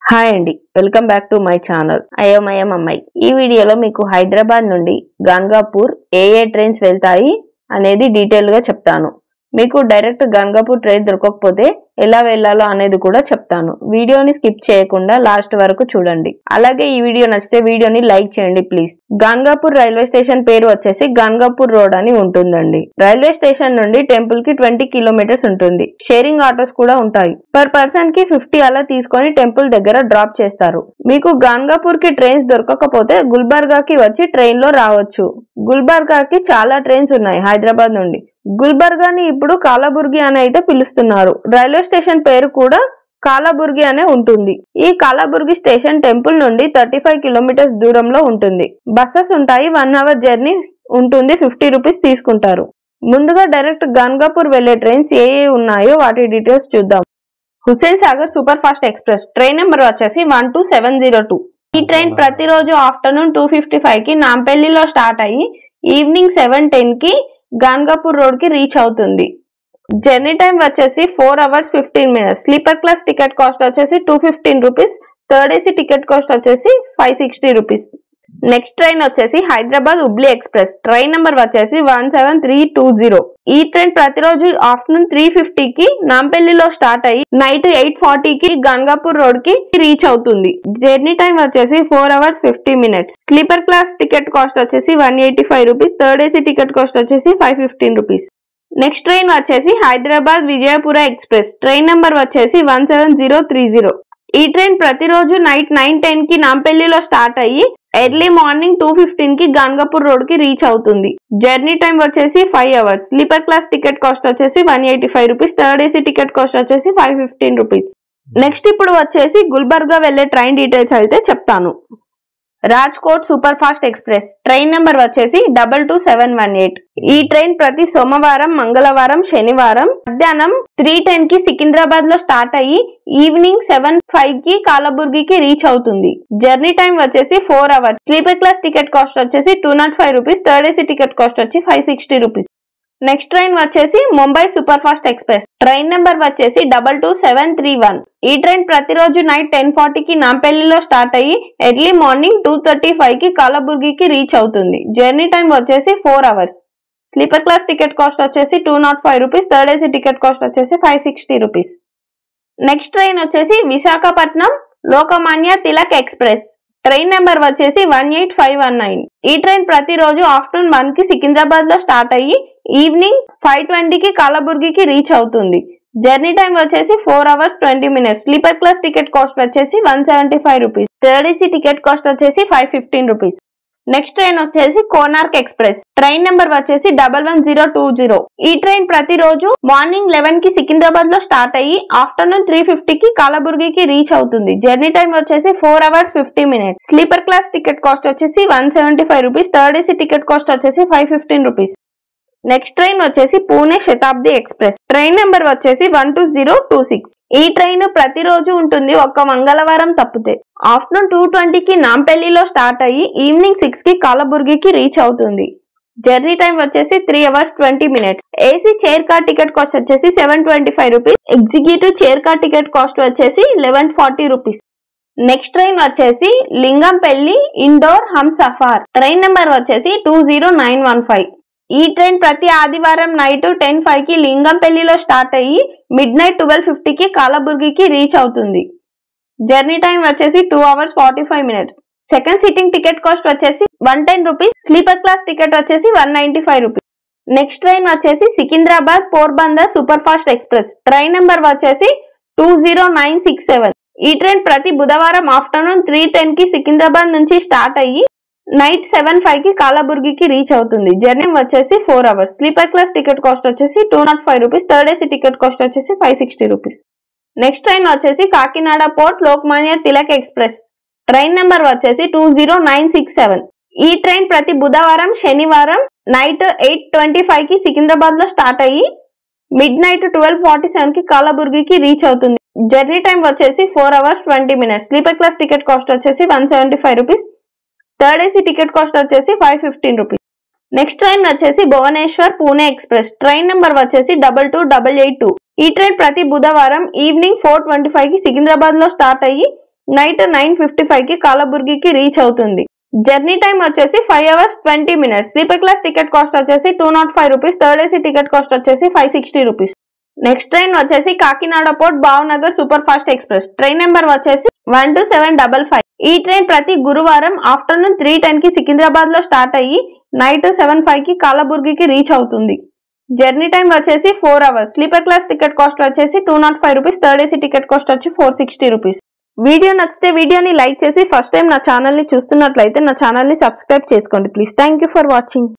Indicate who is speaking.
Speaker 1: Hi అండి, welcome back to my channel అయోమయం అమ్మాయి. ఈ వీడియోలో మీకు హైదరాబాద్ నుండి గంగాపూర్ ఏ ట్రైన్స్ వెళ్తాయి అనేది డీటెయిల్ గా చెప్తాను. మీకు డైరెక్ట్ గంగాపూర్ ట్రైన్ దొరకకపోతే ఎలా వెళ్ళాలో అనేది కూడా చెప్తాను. వీడియోని స్కిప్ చేయకుండా లాస్ట్ వరకు చూడండి. అలాగే ఈ వీడియో నచ్చితే వీడియోని లైక్ చేయండి ప్లీజ్. గంగాపూర్ రైల్వే స్టేషన్ పేరు వచ్చేసి గంగాపూర్ రోడ్ అని ఉంటుందండి. రైల్వే స్టేషన్ నుండి టెంపుల్ కి 20 కిలోమీటర్స్ ఉంటుంది. షేరింగ్ ఆటోస్ కూడా ఉంటాయి. పర్ పర్సన్ కి 50 అలా తీసుకొని టెంపుల్ దగ్గర డ్రాప్ చేస్తారు. మీకు గంగాపూర్ కి ట్రైన్స్ దొరకకపోతే గుల్బర్గాకి వచ్చి ట్రైన్ లో రావచ్చు. గుల్బర్గాకి చాలా ట్రైన్స్ ఉన్నాయి హైదరాబాద్ నుండి. గుల్బర్గాని ఇప్పుడు కాలబుర్గి అని అయితే పిలుస్తున్నారు. రైల్వే స్టేషన్ పేరు కూడా కాలబుర్గి అనే ఉంటుంది. ఈ కాలబుర్గి స్టేషన్ టెంపుల్ నుండి 35 కిలోమీటర్స్ దూరంలో ఉంటుంది. బస్సెస్ ఉంటాయి. 1 అవర్ జర్నీ ఉంటుంది. 50 రూపీస్ తీసుకుంటారు. ముందుగా డైరెక్ట్ గంగాపూర్ వెళ్లే ట్రైన్స్ ఏ ఉన్నాయో వాటి డీటెయిల్స్ చూద్దాం. Hussain Sagar super fast express train number వచ్చేసి 12702. ఈ ట్రైన్ ప్రతిరోజు ఆఫ్టర్నూన్ 2:55 కి నాంపల్లిలో స్టార్ట్ అయ్యి ఈవినింగ్ 7:10 కి గంగాపూర్ రోడ్ కి రీచ్ అవుతుంది. జర్నీ టైం వచ్చేసి 4 hours 15 minutes. Sleeper class ticket cost వచ్చేసి 215 rupees. Third AC ticket cost వచ్చేసి 560 రూపీస్. నెక్స్ట్ ట్రైన్ వచ్చేసి Hyderabad Hubli express train number వచ్చేసి 17320. ఈ ట్రైన్ ప్రతిరోజు ఆఫ్టర్నూన్ 3:50 కి నాంపల్లిలో స్టార్ట్ అయ్యి నైట్ 8:40 కి గంగాపూర్ రోడ్ కి రీచ్ అవుతుంది. జర్నీ టైం వచ్చేసి 4 hours 50 minutes. Sleeper class ticket cost వచ్చేసి 185 rupees. Third AC ticket cost వచ్చేసి 515 రూపీస్. నెక్స్ట్ ట్రైన్ వచ్చేసి Hyderabad Vijayapura express train number వచ్చేసి 17030. ఈ ట్రైన్ ప్రతిరోజు నైట్ 9:10 కి నాంపల్లిలో స్టార్ట్ అయ్యి ఎర్లీ మార్నింగ్ 2:15 కి గంగాపూర్ రోడ్ కి రీచ్ అవుతుంది. జర్నీ టైం వచ్చేసి 5 hours. Sleeper class ticket cost వచ్చేసి 185 rupees. Third AC ticket cost వచ్చేసి 515 రూపీస్. నెక్స్ట్ ఇప్పుడు వచ్చేసి గుల్బర్గా వెళ్లే ట్రైన్ డీటెయిల్స్ అయితే చెప్తాను. Rajkot super fast express train number వచ్చేసి 22718. ఈ ట్రైన్ ప్రతి సోమవారం, మంగళవారం, శనివారం మధ్యాహ్నం 3:10 కి సికింద్రాబాద్ లో స్టార్ట్ అయ్యి ఈవినింగ్ 7:05 కి కాలబుర్గికి రీచ్ అవుతుంది. జర్నీ టైం వచ్చేసి 4 hours. Sleeper class ticket cost వచ్చేసి 205 rupees. Third AC ticket cost వచ్చి 560 రూపీస్. నెక్స్ట్ ట్రైన్ వచ్చేసి Mumbai super fast express train number వచ్చేసి 22731. ఈ ట్రైన్ ప్రతిరోజు నైట్ 10:40 కి నాంపల్లిలో స్టార్ట్ అయ్యి ఎర్లీ మార్నింగ్ 2:35 కి కాలబుర్గికి రీచ్ అవుతుంది. జర్నీ టైం వచ్చేసి 4 hours. Sleeper class ticket cost వచ్చేసి 205 rupees. Third AC ticket cost వచ్చేసి 560 రూపీస్. నెక్స్ట్ ట్రైన్ వచ్చేసి Visakhapatnam Lokmanya Tilak express train number వచ్చేసి 18519. ఈ ట్రైన్ ప్రతిరోజు ఆఫ్టర్నూన్ 1 కి సికింద్రాబాద్ లో స్టార్ట్ అయ్యి ఈవినింగ్ 5:20 కి కాలబుర్గికి రీచ్ అవుతుంది. జర్నీ టైం వచ్చేసి 4 hours 20 minutes. Sleeper class ticket cost వచ్చేసి 175 rupees. Third AC ticket cost వచ్చేసి 515 రూపీస్. నెక్స్ట్ ట్రైన్ వచ్చేసి కోనార్క్ ఎక్స్ప్రెస్ ట్రైన్ నెంబర్ వచ్చేసి 11020. ఈ ట్రైన్ ప్రతిరోజు మార్నింగ్ 11 కి సికింద్రాబాద్ లో స్టార్ట్ అయ్యి ఆఫ్టర్నూన్ 3:50 కి కాలబుర్గికి రీచ్ అవుతుంది. జర్నీ టైం వచ్చేసి 4 hours 50 minutes. Sleeper class ticket cost వచ్చేసి 175 rupees. Third AC ticket cost వచ్చేసి 515 రూపీస్. నెక్స్ట్ ట్రైన్ వచ్చేసి పూణే శతాబ్ది ఎక్స్ప్రెస్ ట్రైన్ నెంబర్ వచ్చేసి 12026. ఈ ట్రైన్ ప్రతిరోజు ఉంటుంది, ఒక్క మంగళవారం తప్పితే. ఆఫ్టర్నూన్ 2:20 కి నాంపల్లిలో స్టార్ట్ అయ్యి ఈవినింగ్ 6 కి కాలబుర్గికి రీచ్ అవుతుంది. జర్నీ టైం వచ్చేసి 3 hours 20 minutes. AC chair car ticket cost వచ్చేసి 725 rupees. Executive chair car ticket cost వచ్చేసి 1140 రూపీస్. నెక్స్ట్ ట్రైన్ వచ్చేసి లింగంపల్లి ఇండోర్ హంసఫర్ ట్రైన్ నెంబర్ వచ్చేసి 20915. ఈ ట్రైన్ ప్రతి ఆదివారం నైట్ 10:05 కి లింగంపల్లిలో స్టార్ట్ అయ్యి మిడ్ నైట్ 12:50 కి కాలబుర్గికి రీచ్ అవుతుంది. జర్నీ టైం వచ్చేసి 2 hours 45 minutes. Second sitting ticket cost వచ్చేసి 110 రూపీస్. స్లీపర్ క్లాస్ టికెట్ వచ్చేసి 195 రూపీస్. నెక్స్ట్ ట్రైన్ వచ్చేసి Secunderabad Porbandar super fast express train number వచ్చేసి 20967. ఈ ట్రైన్ ప్రతి బుధవారం ఆఫ్టర్నూన్ 3:10 కి సికింద్రాబాద్ నుంచి స్టార్ట్ అయ్యి నైట్ 7:05 కి కాలబుర్గికి రీచ్ అవుతుంది. జర్నీ వచ్చేసి 4 hours. Sleeper class ticket cost వచ్చేసి 205 rupees. Third AC ticket cost వచ్చేసి 560 రూపీస్. నెక్స్ట్ ట్రైన్ వచ్చేసి Kakinada port Lokmanya Tilak express train number వచ్చేసి 20967. ఈ ట్రైన్ ప్రతి బుధవారం, శనివారం నైట్ 8:25 కి సికింద్రాబాద్ లో స్టార్ట్ అయ్యి మిడ్ నైట్ 12:47 కి కాలబుర్గికి రీచ్ అవుతుంది. జర్నీ టైం వచ్చేసి 4 hours 20 minutes. Sleeper class ticket cost వచ్చేసి 175 rupees. Third AC ticket cost వచ్చేసి 515 రూపీస్. నెక్స్ట్ ట్రైన్ వచ్చేసి Bhubaneswar Pune express train number వచ్చేసి 22882. ఈ ట్రైన్ ప్రతి బుధవారం ఈవినింగ్ 4:25 కి సికింద్రాబాద్ లో స్టార్ట్ అయ్యి నైట్ 9:55 కి కలబుర్గికి రీచ్ అవుతుంది. జర్నీ టైం వచ్చేసి 5 hours 20 minutes. Sleeper class ticket cost వచ్చేసి 205 rupees. Third AC ticket cost వచ్చేసి 560 రూపీస్. నెక్స్ట్ ట్రైన్ వచ్చేసి Kakinada port Bhavnagar super fast express. Train number వచ్చేసి 12755. ఈ ట్రైన్ ప్రతి గురువారం ఆఫ్టర్నూన్ 3:10 కి సికింద్రాబాద్ లో స్టార్ట్ అయ్యి నైట్ 7:05 కి కలబుర్గికి రీచ్ అవుతుంది. జర్నీ టైం వచ్చేసి 4 hours. Sleeper class ticket cost వచ్చేసి 205 rupees. Third AC ticket cost వచ్చి 460 రూపీస్. వీడియో నచ్చితే వీడియోని లైక్ చేసి ఫస్ట్ టైం నా ఛానల్ ని చూస్తున్నట్లయితే నా ఛానల్ ని సబ్స్క్రైబ్ చేసుకోండి please. Thank you for watching.